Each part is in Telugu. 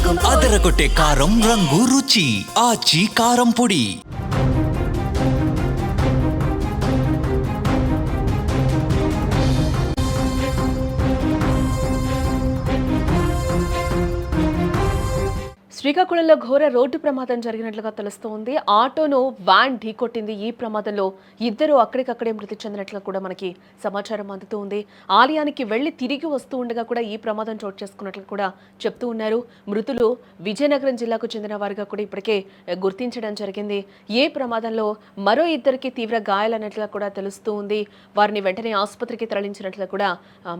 అదరగొట్టే కారం రంగు రుచి ఆచి కారం పొడి. శ్రీకాకుళంలో ఘోర రోడ్డు ప్రమాదం జరిగినట్లుగా తెలుస్తోంది. ఆటోను వ్యాన్ ఢీకొట్టింది. ఈ ప్రమాదంలో ఇద్దరు అక్కడికక్కడే మృతి చెందినట్లుగా కూడా మనకి సమాచారం అందుతూ ఉంది. ఆలయానికి వెళ్లి తిరిగి వస్తూ ఉండగా కూడా ఈ ప్రమాదం చోటు చేసుకున్నట్లు కూడా చెప్తూ ఉన్నారు. మృతులు విజయనగరం జిల్లాకు చెందిన వారిగా కూడా ఇప్పటికే గుర్తించడం జరిగింది. ఏ ప్రమాదంలో మరో ఇద్దరికి తీవ్ర గాయాలన్నట్లుగా కూడా తెలుస్తూ ఉంది. వారిని వెంటనే ఆసుపత్రికి తరలించినట్లుగా కూడా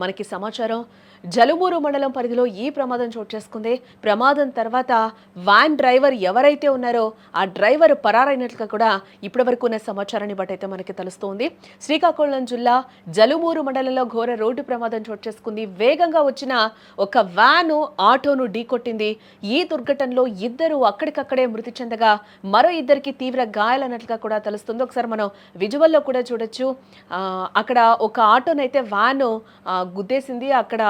మనకి సమాచారం. జలుమూరు మండలం పరిధిలో ఈ ప్రమాదం చోటు చేసుకుంది. ప్రమాదం తర్వాత వ్యాన్ డ్రైవర్ ఎవరైతే ఉన్నారో ఆ డ్రైవర్ పరారైనట్లుగా కూడా ఇప్పటివరకు ఉన్న సమాచారాన్ని బట్టి అయితే మనకి తెలుస్తోంది. శ్రీకాకుళం జిల్లా జలుమూరు మండలంలో ఘోర రోడ్డు ప్రమాదం చోటు చేసుకుంది. వేగంగా వచ్చిన ఒక వ్యాను ఆటోను ఢీకొట్టింది. ఈ దుర్ఘటనలో ఇద్దరు అక్కడికక్కడే మృతి చెందగా మరో ఇద్దరికి తీవ్ర గాయాలన్నట్లుగా కూడా తెలుస్తుంది. ఒకసారి మనం విజువల్లో కూడా చూడొచ్చు. అక్కడ ఒక ఆటోనైతే వ్యాను గుద్దేసింది. అక్కడ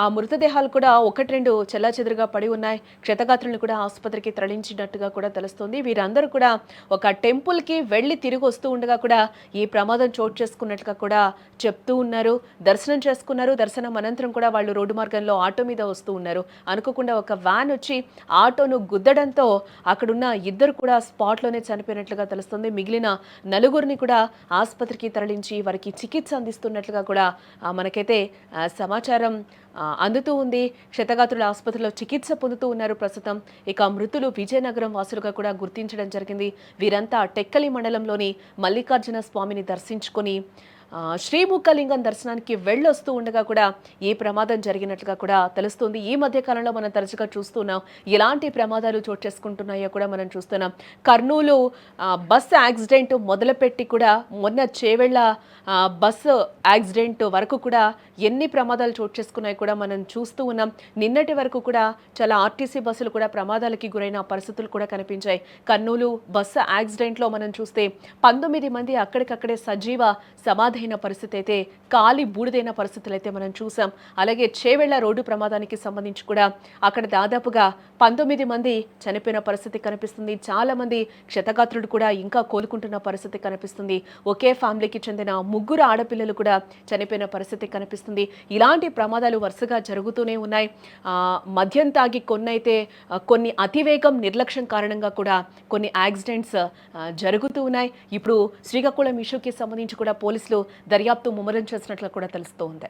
ఆ మృతదేహాలు కూడా ఒకటి రెండు చెల్లాచెదురుగా పడి ఉన్నాయి. క్షతగాత్రులను కూడా ఆసుపత్రికి తరలించినట్టుగా కూడా తెలుస్తుంది. వీరందరూ కూడా ఒక టెంపుల్కి వెళ్ళి తిరిగి వస్తూ ఉండగా కూడా ఈ ప్రమాదం చోటు చేసుకున్నట్లుగా కూడా చెప్తూ ఉన్నారు. దర్శనం చేసుకున్నారు. దర్శనం అనంతరం కూడా వాళ్ళు రోడ్డు మార్గంలో ఆటో మీద వస్తూ ఉన్నారు. అనుకోకుండా ఒక వ్యాన్ వచ్చి ఆటోను గుద్దడంతో అక్కడున్న ఇద్దరు కూడా స్పాట్లోనే చనిపోయినట్లుగా తెలుస్తుంది. మిగిలిన నలుగురిని కూడా ఆసుపత్రికి తరలించి వారికి చికిత్స అందిస్తున్నట్లుగా కూడా మనకైతే సమాచారం అందుతూ ఉంది. క్షతగాత్రుల ఆసుపత్రిలో చికిత్స పొందుతూ ఉన్నారు ప్రస్తుతం. ఇక మృతులు విజయనగరం వాసులుగా కూడా గుర్తించడం జరిగింది. వీరంతా టెక్కలి మండలంలోని మల్లికార్జున స్వామిని దర్శించుకొని శ్రీముఖలింగం దర్శనానికి వెళ్ళొస్తూ ఉండగా కూడా ఈ ప్రమాదం జరిగినట్లుగా కూడా తెలుస్తుంది. ఈ మధ్య కాలంలో మనం తరచుగా చూస్తున్నాం. ఎలాంటి ప్రమాదాలు చోటు చేసుకుంటున్నాయో కూడా మనం చూస్తున్నాం. కర్నూలు బస్సు యాక్సిడెంట్ మొదలుపెట్టి కూడా మొన్న చేవెళ్ల బస్సు యాక్సిడెంట్ వరకు కూడా ఎన్ని ప్రమాదాలు చోటు చేసుకున్నాయో కూడా మనం చూస్తూ ఉన్నాం. నిన్నటి వరకు కూడా చాలా ఆర్టీసీ బస్సులు కూడా ప్రమాదాలకి గురైన పరిస్థితులు కూడా కనిపించాయి. కర్నూలు బస్సు యాక్సిడెంట్లో మనం చూస్తే 19 మంది అక్కడికక్కడే సజీవ సమాధైన పరిస్థితి అయితే, కాలి బూడిదైన పరిస్థితులు అయితే మనం చూసాం. అలాగే చేవెళ్ల రోడ్డు ప్రమాదానికి సంబంధించి కూడా అక్కడ దాదాపుగా 19 మంది చనిపోయిన పరిస్థితి కనిపిస్తుంది. చాలా మంది క్షతగాత్రులు కూడా ఇంకా కోలుకుంటున్న పరిస్థితి కనిపిస్తుంది. ఒకే ఫ్యామిలీకి చెందిన 3 ఆడపిల్లలు కూడా చనిపోయిన పరిస్థితి కనిపిస్తుంది. ఇలాంటి ప్రమాదాలు వరుసగా జరుగుతూనే ఉన్నాయి. మద్యం తాగి కొన్ని అతివేగం నిర్లక్ష్యం కారణంగా కూడా కొన్ని యాక్సిడెంట్స్ జరుగుతూ ఉన్నాయి. ఇప్పుడు శ్రీకాకుళం ఇష్యూకి సంబంధించి కూడా పోలీసులు దర్యాప్తు ముమ్మరం చేసినట్లు కూడా తెలుస్తోంది.